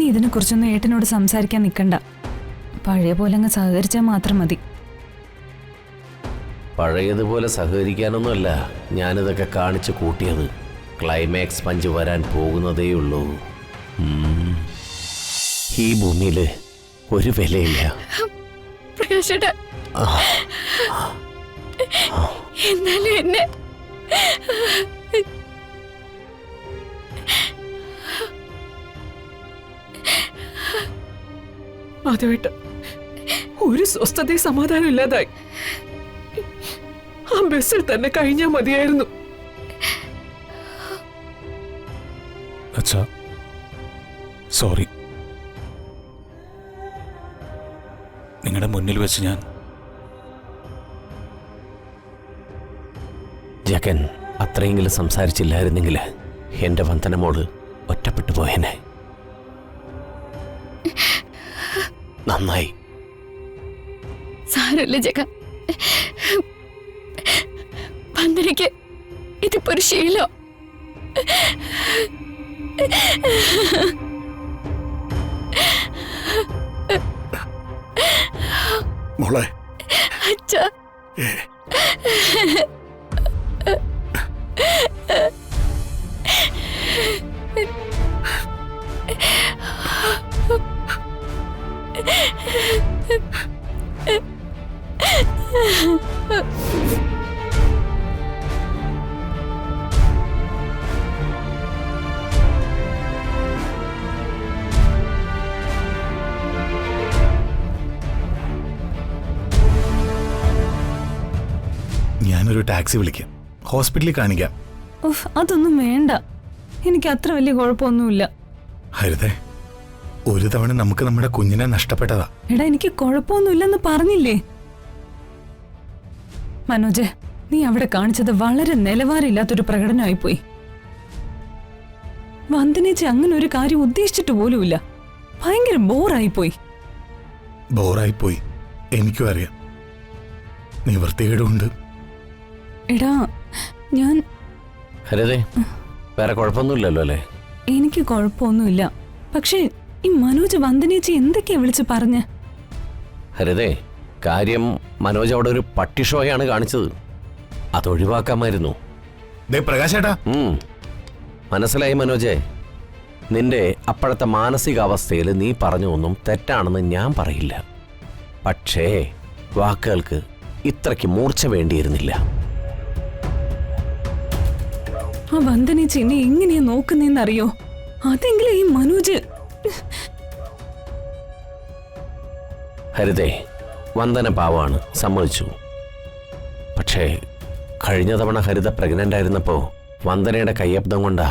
ഇനി ഇതിനെക്കുറിച്ചൊന്നും ഏട്ടനോട് സംസാരിക്കാൻ നിൽക്കണ്ട. പഴയ പോലെ അങ്ങ് സഹകരിച്ചാൽ മാത്രം മതി. പഴയതുപോലെ സഹകരിക്കാനൊന്നുമല്ല ഞാനിതൊക്കെ കാണിച്ചു കൂട്ടിയത്. ക്ലൈമാക്സ് പഞ്ച് വരാൻ പോകുന്നതേയുള്ളൂ. ഈ ഭൂമിയിൽ ഒരു വിലയില്ല. എന്നാലും എന്നെ അതുമായിട്ട് ഒരു സ്വസ്ഥതയും സമാധാനം ഇല്ലാതായി. ആ ബസ്സിൽ തന്നെ കഴിഞ്ഞാൽ മതിയായിരുന്നു. അച്ഛാ സോറി. നിങ്ങളുടെ മുന്നിൽ വെച്ച് ഞാൻ ജഗൻ അത്രയെങ്കിലും സംസാരിച്ചില്ലായിരുന്നെങ്കിൽ എൻ്റെ വന്ദനമോള് ഒറ്റപ്പെട്ടു പോയേനെ. നന്നായി. സാരല്ല ജഗ, വന്ദനയ്ക്ക് ഇതിപ്പോ ഒരു ശീലം. മോളെ അച്ഛാ ഞാനൊരു ടാക്സി വിളിക്കാം, ഹോസ്പിറ്റലിൽ കാണിക്കാം. അതൊന്നും വേണ്ട, എനിക്ക് അത്ര വലിയ കുഴപ്പമൊന്നുമില്ല. ഹരിതേ, ഒരു തവണ നമുക്ക് നമ്മുടെ കുഞ്ഞിനെ നഷ്ടപ്പെട്ടതാ. എടാ എനിക്ക് കുഴപ്പമൊന്നുമില്ലെന്ന് പറഞ്ഞില്ലേ? മനോജ്, നീ അവിടെ കാണിച്ചത് വളരെ നിലവാരമില്ലാത്തൊരു പ്രകടനമായിപ്പോയി. വന്ദനേച്ചി അങ്ങനെ ഒരു കാര്യം ഉദ്ദേശിച്ചിട്ട് പോലുമില്ല. ഭയങ്കര ബോറായിപ്പോയി. ബോറായിപ്പോയി, എനിക്കും അറിയാം. നിവൃത്തികേടുണ്ട്. എടാ ഞാൻ ഹരിതേ, വേറെ കുഴപ്പമൊന്നുമില്ലല്ലോ അല്ലേ? എനിക്ക് കുഴപ്പമൊന്നുമില്ല. പക്ഷേ ഈ മനോജ് വന്ദനേച്ചി എന്തൊക്കെയാ വിളിച്ച് പറഞ്ഞ? ഹരിതേ, കാര്യം മനോജ് അവിടെ ഒരു പട്ടി ഷോയാണ് കാണിച്ചത്. അതൊഴിവാക്കാമായിരുന്നു. പ്രകാശേട്ടാ, മനസ്സിലായി മനോജേ. നിന്റെ അപ്പോഴത്തെ മാനസികാവസ്ഥയിൽ നീ പറഞ്ഞൊന്നും തെറ്റാണെന്ന് ഞാൻ പറയില്ല. പക്ഷേ വാക്കുകൾക്ക് ഇത്രയ്ക്ക് മൂർച്ച വേണ്ടിയിരുന്നില്ല. ആ വന്ദനേച്ചി എന്നെ എങ്ങനെയാ നോക്കുന്നേന്നറിയോ? അതെങ്കിലും ഈ മനോജ്. ഹരിതേ, വന്ദന പാവാണ്, സമ്മതിച്ചു. പക്ഷേ കഴിഞ്ഞ തവണ ഹരിത പ്രഗ്നന്റ് ആയിരുന്നപ്പോ വന്ദനയുടെ കയ്യബ്ദം കൊണ്ടാ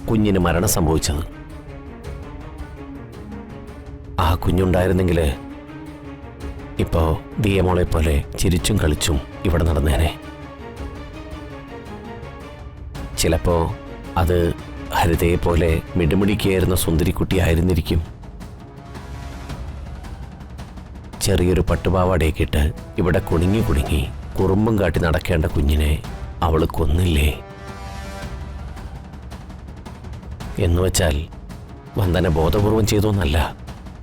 കുഞ്ഞിന് മരണം സംഭവിച്ചത്. ആ കുഞ്ഞുണ്ടായിരുന്നെങ്കിൽ ഇപ്പോ ദിയമോളെ പോലെ ചിരിച്ചും കളിച്ചും ഇവിടെ നടന്നേനെ. ചിലപ്പോ അത് ഹരിതയെ പോലെ മിടുമിടിക്കായിരുന്ന സുന്ദരിക്കുട്ടിയായിരുന്നിരിക്കും. ചെറിയൊരു പട്ടുപാവാടയൊക്കെ ഇട്ട് ഇവിടെ കുണുങ്ങി കുണുങ്ങി കുറുമ്പും കാട്ടി നടക്കേണ്ട കുഞ്ഞിനെ അവള് കൊന്നില്ലേ? എന്നുവെച്ചാൽ വന്ദന ബോധപൂർവം ചെയ്തോന്നല്ല,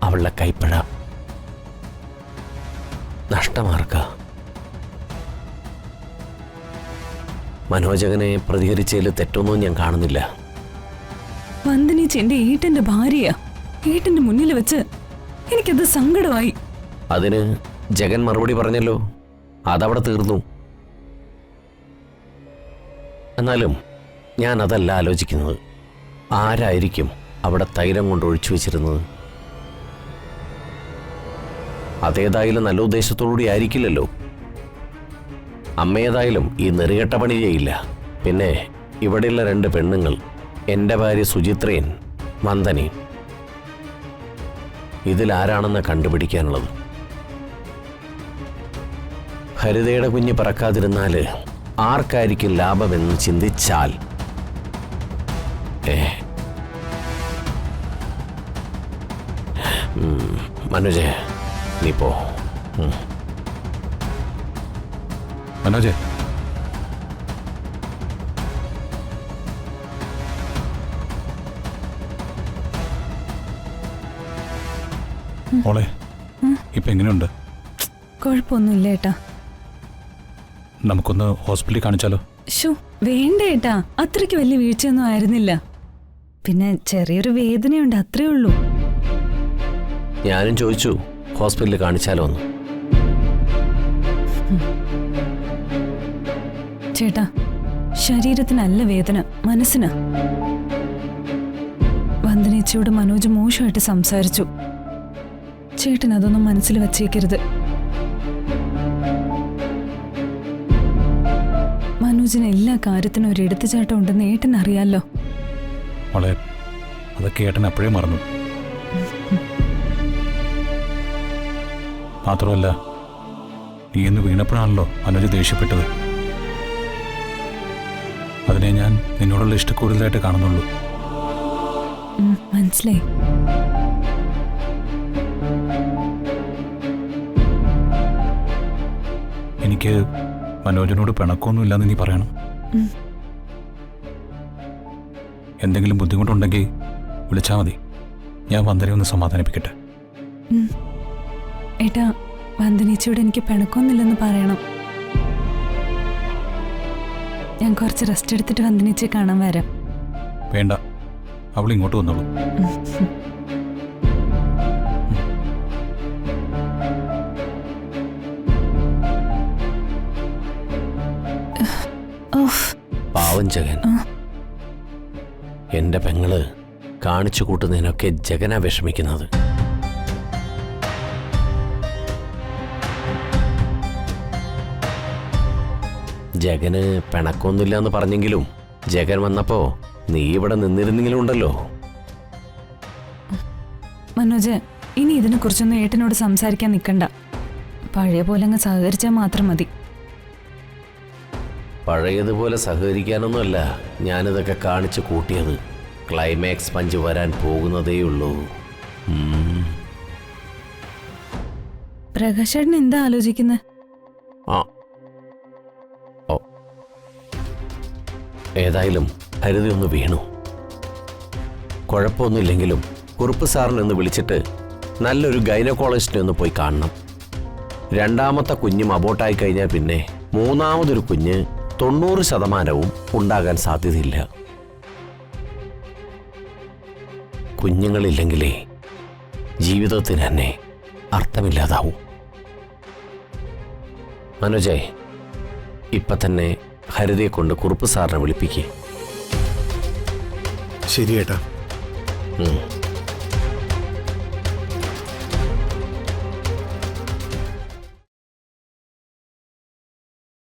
അവളുടെ കൈപ്പഴ നഷ്ടമാർക്ക. മനോജകനെ പ്രതികരിച്ചതിൽ തെറ്റൊന്നും ഞാൻ കാണുന്നില്ല. വന്ദനേച്ചി എന്റെ ഏട്ടന്റെ ഭാര്യയാ. ഏട്ടന്റെ മുന്നിൽ വെച്ച് എനിക്കത് സങ്കടമായി. അതിന് ജഗൻ മറുപടി പറഞ്ഞല്ലോ, അതവിടെ തീർന്നു. എന്നാലും ഞാൻ അതല്ല ആലോചിക്കുന്നത്. ആരായിരിക്കും അവിടെ തൈലം കൊണ്ട് ഒഴിച്ചു വെച്ചിരുന്നത്? അതേതായാലും നല്ല ഉദ്ദേശത്തോടുകൂടി ആയിരിക്കില്ലല്ലോ. അമ്മയേതായാലും ഈ നെറുകെട്ട പണി ചെയ്യില്ല. പിന്നെ ഇവിടെയുള്ള 2 പെണ്ണുങ്ങൾ, എൻ്റെ ഭാര്യ സുചിത്രയും വന്ദനയും, ഇതിലാരാണെന്ന് കണ്ടുപിടിക്കാനുള്ളത്. ഹരിതയുടെ കുഞ്ഞ് പറക്കാതിരുന്നാല് ആർക്കായിരിക്കും ലാഭമെന്ന് ചിന്തിച്ചാൽ മനോജേ, നീ പോ. മനോജേ, മോളെ ഇപ്പൊ എങ്ങനെയുണ്ട്? കുഴപ്പമൊന്നുമില്ല ഏട്ടാ. നമുക്കൊന്ന് ഹോസ്പിറ്റലിൽ കാണിച്ചാലോ? ഷോ വേണ്ട ഏട്ടാ, അത്രയ്ക്ക് വലിയ വീഴ്ചയൊന്നും ആയിരുന്നില്ല. പിന്നെ ചെറിയൊരു വേദനയുണ്ട്, അത്രേ ഉള്ളൂ. ഞാനും ചോദിച്ചു ഹോസ്പിറ്റലിൽ കാണിച്ചാലോ എന്ന്. ചേട്ടാ, ശരീരത്തിനല്ല വേദന, മനസ്സിനാ. വന്ദനേച്ചിയോട് മനോജ് മോശമായിട്ട് സംസാരിച്ചു. ചേട്ടൻ അതൊന്നും മനസ്സിൽ വച്ചേക്കരുത്. മനോജിന് എല്ലാ കാര്യത്തിനും ഒരു എടുത്തുചാട്ടം ഉണ്ടെന്ന് ഏട്ടൻ അറിയാലോ. മോളെ അതൊക്കെ ഏട്ടൻ അപ്പോഴേ മറന്നു. മാത്രമല്ല നീ ഇന്ന് വീണപ്പോഴാണല്ലോ മനോജ് ദേഷ്യപ്പെട്ടത്. അതിനെ ഞാൻ നിന്നോടുള്ള ഇഷ്ടക്കൂടുതലായിട്ട് കാണുന്നുള്ളൂ. മനസ്സിലായി. എനിക്ക് മനോജിനോട് പിണക്കമൊന്നുമില്ലെന്ന് നീ പറയണം. എന്തെങ്കിലും ബുദ്ധിമുട്ടുണ്ടെങ്കിൽ വിളിച്ചാൽ മതി, ഞാൻ വന്ദനെ ഒന്ന് സമാധാനിപ്പിക്കട്ടെ. ഏട്ടാ, വന്ദനേച്ചിയോട് എനിക്ക് പിണക്കൊന്നുമില്ലെന്ന് പറയണം. ഞാൻ കുറച്ച് റെസ്റ്റ് എടുത്തിട്ട് വന്ദനേച്ചിയെ കാണാൻ വരാം. വേണ്ട, അവൾ ഇങ്ങോട്ട് വന്നോളൂ. പാവം ജഗൻ. എന്റെ പെങ്ങള് കാണിച്ചു കൂട്ടുന്നതിനൊക്കെ ജഗനാ വിഷമിക്കുന്നത്. ജഗന് പിണക്കൊന്നുമില്ല എന്ന് പറഞ്ഞെങ്കിലും ജഗൻ വന്നപ്പോ നീ ഇവിടെ നിന്നിരുന്നെങ്കിലും ഉണ്ടല്ലോ. മനോജ്, ഇനി ഇതിനെ കുറിച്ചൊന്നും ഏട്ടനോട് സംസാരിക്കാൻ നിൽക്കണ്ട. പഴയ പോലെ അങ്ങ് സഹകരിച്ചാൽ മാത്രം മതി. പഴയതുപോലെ സഹകരിക്കാനൊന്നുമല്ല ഞാനിതൊക്കെ കാണിച്ചു കൂട്ടിയത്. ക്ലൈമാക്സ് പഞ്ച് വരാൻ പോകുന്നതേയുള്ളൂ. പ്രകാശേട്ടൻ എന്താ ആലോചിക്കുന്നത്? ഏതായാലും ഹരിത ഒന്ന് വീണു. കുഴപ്പമൊന്നുമില്ലെങ്കിലും കുറുപ്പ് സാറിനെ ഒന്ന് വിളിച്ചിട്ട് നല്ലൊരു ഗൈനക്കോളജിസ്റ്റിനെ ഒന്ന് പോയി കാണണം. രണ്ടാമത്തെ കുഞ്ഞും അബോട്ടായി കഴിഞ്ഞാൽ പിന്നെ മൂന്നാമതൊരു കുഞ്ഞ് 90% ഉണ്ടാകാൻ സാധ്യതയില്ല. കുഞ്ഞുങ്ങളില്ലെങ്കിലേ ജീവിതത്തിന് തന്നെ അർത്ഥമില്ലാതാവും. മനോജേ, ഇപ്പൊ തന്നെ ഹരിതയെ കൊണ്ട് കുറുപ്പ് സാറിനെ വിളിപ്പിക്കേ. ശരി ഏട്ടാ.